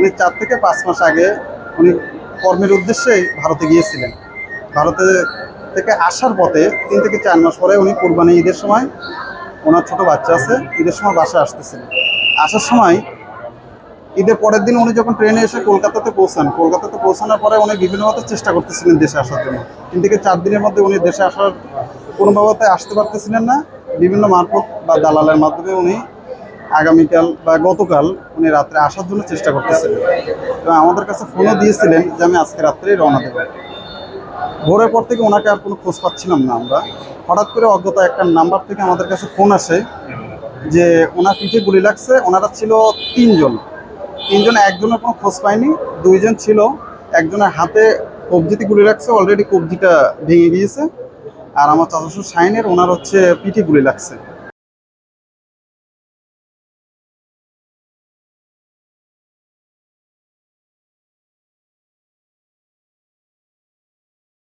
উনি 4 থেকে 5 মাস আগে উনি কর্মের উদ্দেশ্যেই ভারতে গিয়েছিলেন। ভারতে থেকে আসার পথে 3 থেকে 4 মাস পরে উনি কুরবানি ঈদের সময়, ওনার ছোট বাচ্চা আছে, ঈদের সময় বাসায় আসতেছিলেন। আসার সময় ঈদের পরের দিন উনি যখন ট্রেনে এসে কলকাতাতে পৌঁছান, কলকাতাতে পৌঁছানোর পরে উনি বিভিন্নভাবে চেষ্টা করতেছিলেন দেশে আসার জন্য। 3 থেকে 4 দিনের মধ্যে উনি দেশে আসার কোনোভাবে আসতে পারতেছিলেন না। বিভিন্ন মারফত বা দালালের মাধ্যমে উনি আগামীকাল বা গতকাল উনি রাত্রে আসার জন্য চেষ্টা করতেছিলেন এবং আমাদের কাছে ফোনও দিয়েছিলেন যে আমি আজকে রাত্রেই রওনা দেব। ভোরের পর থেকে ওনাকে আর কোনো খোঁজ পাচ্ছিলাম না আমরা। হঠাৎ করে অজ্ঞাত একটা নাম্বার থেকে আমাদের কাছে ফোন আসে যে ওনার পিঠে গুলি লাগছে। ওনারা ছিল 3 জন। 3 জনে একজনের কোনো খোঁজ পায়নি, 2 জন ছিল। একজনের হাতে কবজিতে গুলি লাগছে, অলরেডি কবজিটা ভেঙে গিয়েছে। আর আমার চাচা শ্বশুর শাহিনের ওনার হচ্ছে পিঠে গুলি লাগছে।